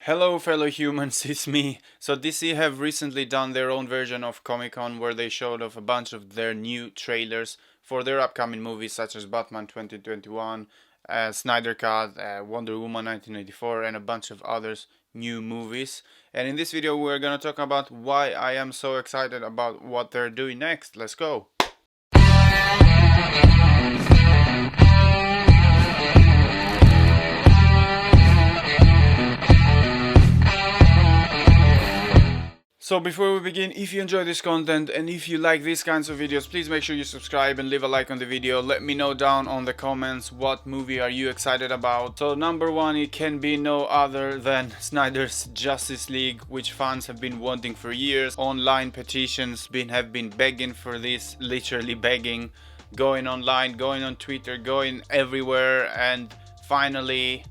Hello fellow humans, it's me. So DC have recently done their own version of Comic-Con where they showed off a bunch of their new trailers for their upcoming movies such as Batman 2021, Snyder Cut, Wonder Woman 1984 and a bunch of others new movies. And in this video we're gonna talk about why I am so excited about what they're doing next. Let's go! So before we begin, if you enjoy this content and if you like these kinds of videos, please make sure you subscribe and leave a like on the video. Let me know down on the comments what movie are you excited about. So number one, it can be no other than Snyders Justice League, which fans have been wanting for years. Online petitions have been begging for this, literally begging, going online, going on Twitter, going everywhere, and finally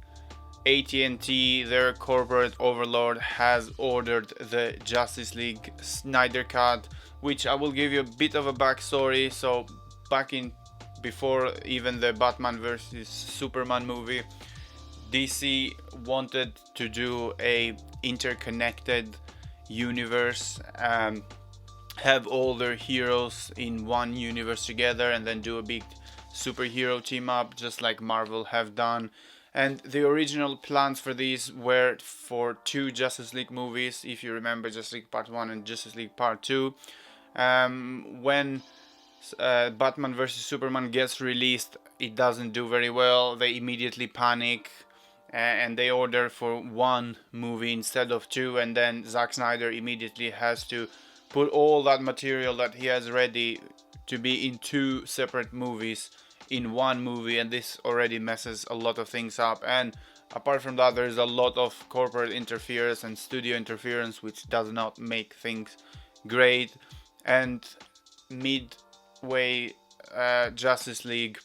AT&T, their corporate overlord, has ordered the Justice League Snyder Cut, which I will give you a bit of a backstory. So back in before even the Batman vs Superman movie, DC wanted to do a interconnected universe, have all their heroes in one universe together and then do a big superhero team up just like Marvel have done. And the original plans for these were for two Justice League movies, if you remember, Justice League Part 1 and Justice League Part 2. When Batman vs Superman gets released, it doesn't do very well. They immediately panic and they order for one movie instead of two, and then Zack Snyder immediately has to put all that material that he has ready to be in two separate movies in one movie, and this already messes a lot of things up. And apart from that, there's a lot of corporate interference and studio interference, which does not make things great. And midway Justice League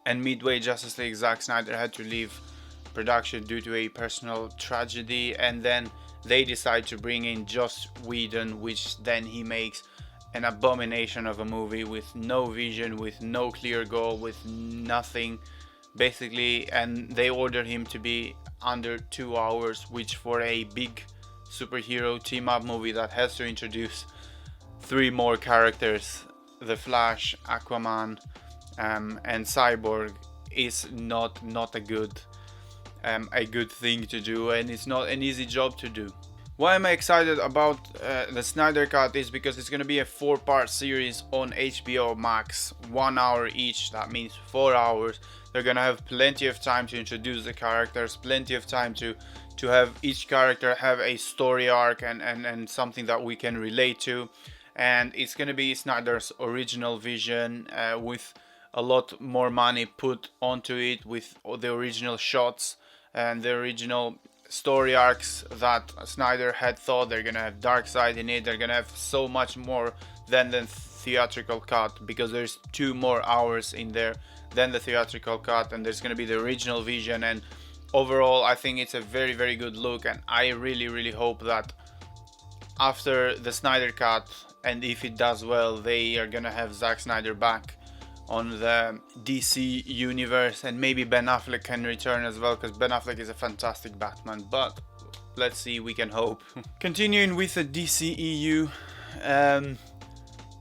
Zack Snyder had to leave production due to a personal tragedy, and then they decide to bring in Joss Whedon, which then he makes an abomination of a movie with no vision, with no clear goal, with nothing basically. And they ordered him to be under 2 hours, which for a big superhero team up movie that has to introduce three more characters, the Flash, Aquaman and Cyborg, is not a good thing to do, and it's not an easy job to do. Why am I excited about the Snyder Cut is because it's going to be a 4-part series on HBO Max, 1 hour each. That means 4 hours. They're going to have plenty of time to introduce the characters, plenty of time to have each character have a story arc and something that we can relate to. And it's going to be Snyder's original vision with a lot more money put onto it, with the original shots and the original story arcs that Snyder had thought. They're gonna have Darkseid in it. They're gonna have so much more than the theatrical cut, because there's 2 more hours in there than the theatrical cut, and there's gonna be the original vision. And overall, I think it's a very, very good look, and I really, really hope that after the Snyder Cut, and if it does well, they are gonna have Zack Snyder back on the DC universe, and maybe Ben Affleck can return as well, because Ben Affleck is a fantastic Batman. But let's see, we can hope. Continuing with the DCEU,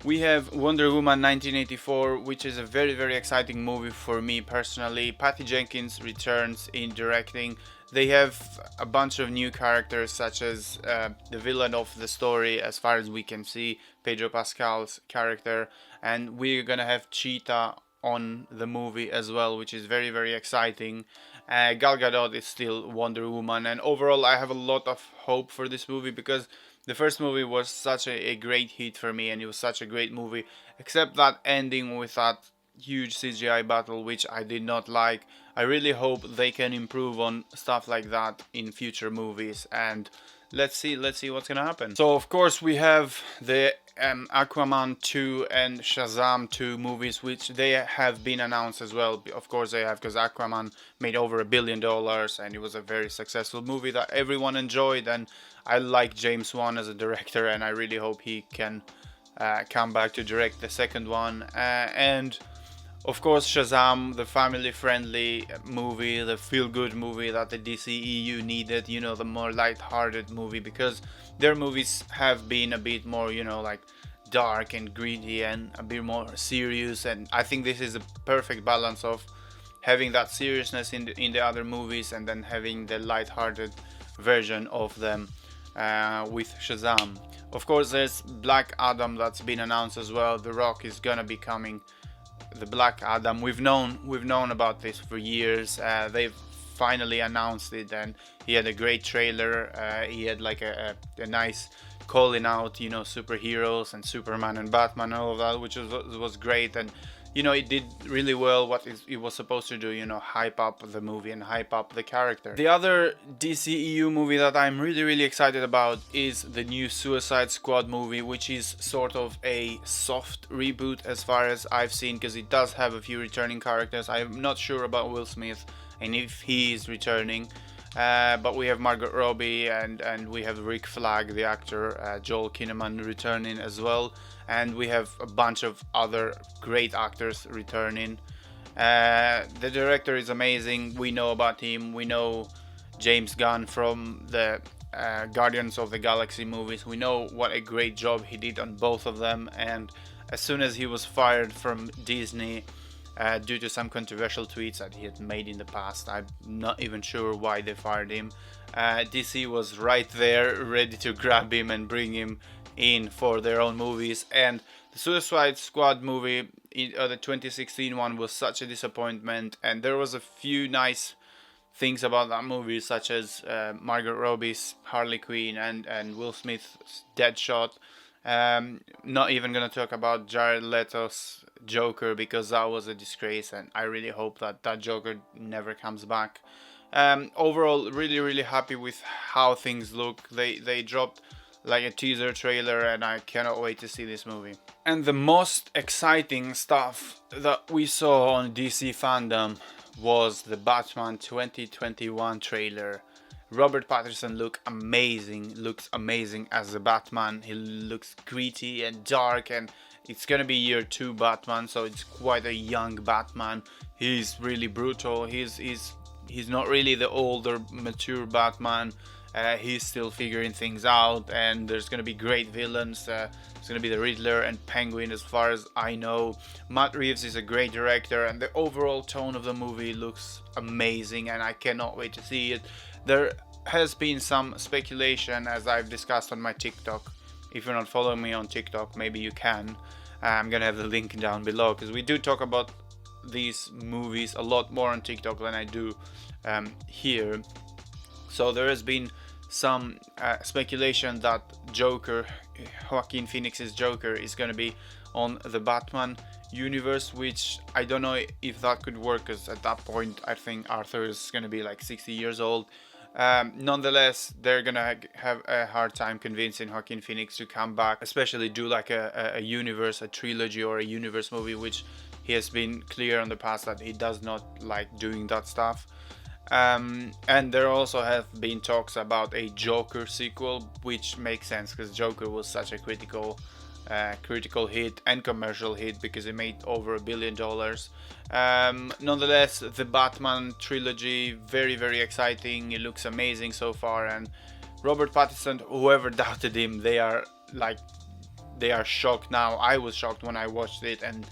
we have Wonder Woman 1984, which is a very, very exciting movie for me personally. Patty Jenkins returns in directing. They have a bunch of new characters, such as the villain of the story, as far as we can see, Pedro Pascal's character, and we're gonna have Cheetah on the movie as well, which is very, very exciting. Gal Gadot is still Wonder Woman, and overall I have a lot of hope for this movie, because the first movie was such a great hit for me, and it was such a great movie, except that ending with that huge CGI battle, which I did not like. I really hope they can improve on stuff like that in future movies, and let's see what's gonna happen. So of course we have the Aquaman 2 and Shazam 2 movies, which they have been announced as well. Of course they have, because Aquaman made over $1 billion and it was a very successful movie that everyone enjoyed, and I like James Wan as a director, and I really hope he can come back to direct the second one. And Of course, Shazam, the family-friendly movie, the feel-good movie that the DCEU needed, you know, the more light-hearted movie, because their movies have been a bit more, you know, like dark and gritty and a bit more serious, and I think this is a perfect balance of having that seriousness in the other movies and then having the light-hearted version of them with Shazam. Of course, there's Black Adam that's been announced as well. The Rock is gonna be coming. The Black Adam. We've known about this for years. They've finally announced it, and he had a great trailer. He had like a nice calling out, you know, superheroes and Superman and Batman and all of that, which was great. And you know, it did really well what it was supposed to do, you know, hype up the movie and hype up the character. The other DCEU movie that I'm really excited about is the new Suicide Squad movie, which is sort of a soft reboot as far as I've seen, because it does have a few returning characters. I'm not sure about Will Smith and if he is returning. But we have Margot Robbie and we have Rick Flag, the actor, Joel Kinnaman returning as well, and we have a bunch of other great actors returning. The director is amazing. We know about him. We know James Gunn from the Guardians of the Galaxy movies. We know what a great job he did on both of them, and as soon as he was fired from Disney due to some controversial tweets that he had made in the past, I'm not even sure why they fired him, DC was right there ready to grab him and bring him in for their own movies. And the Suicide Squad movie, the 2016 one, was such a disappointment, and there was a few nice things about that movie, such as Margot Robbie's Harley Quinn and Will Smith's Deadshot. Not even gonna talk about Jared Leto's Joker, because that was a disgrace, and I really hope that Joker never comes back. Overall, really happy with how things look. They dropped like a teaser trailer, and I cannot wait to see this movie. And the most exciting stuff that we saw on DC fandom was the Batman 2021 trailer. Robert Pattinson looks amazing as the Batman. He looks gritty and dark, and it's gonna be year 2 Batman, so it's quite a young Batman. He's really brutal. He's not really the older, mature Batman. He's still figuring things out, and there's gonna be great villains. It's gonna be the Riddler and Penguin, as far as I know. Matt Reeves is a great director, and the overall tone of the movie looks amazing, and I cannot wait to see it. There has been some speculation, as I've discussed on my TikTok. If you're not following me on TikTok, maybe you can. I'm gonna have the link down below, because we do talk about these movies a lot more on TikTok than I do here. So there has been some speculation that Joaquin Phoenix's Joker is gonna be on the Batman universe, which I don't know if that could work, because at that point I think Arthur is gonna be like 60 years old. Nonetheless, they're gonna have a hard time convincing Joaquin Phoenix to come back, especially do like a trilogy or a universe movie, which he has been clear in the past that he does not like doing that stuff. And there also have been talks about a Joker sequel, which makes sense, because Joker was such a critical hit and commercial hit, because it made over $1 billion. Nonetheless, the Batman trilogy, very exciting. It looks amazing so far, and Robert Pattinson, whoever doubted him, they are shocked now. I was shocked when I watched it, and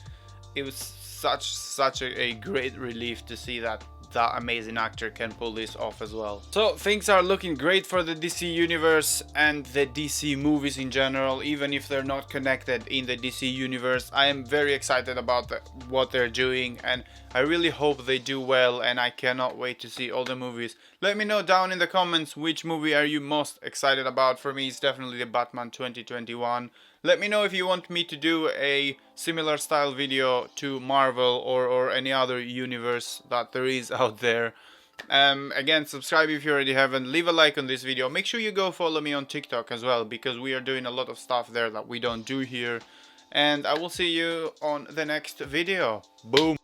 it was such a great relief to see that amazing actor can pull this off as well. So things are looking great for the DC universe and the DC movies in general, even if they're not connected in the DC universe. I am very excited about what they're doing, and I really hope they do well, and I cannot wait to see all the movies. Let me know down in the comments which movie are you most excited about. For me, it's definitely the Batman 2021. Let me know if you want me to do a similar style video to Marvel or any other universe that there is out there. Again, subscribe if you already haven't. Leave a like on this video. Make sure you go follow me on TikTok as well, because we are doing a lot of stuff there that we don't do here. And I will see you on the next video. Boom!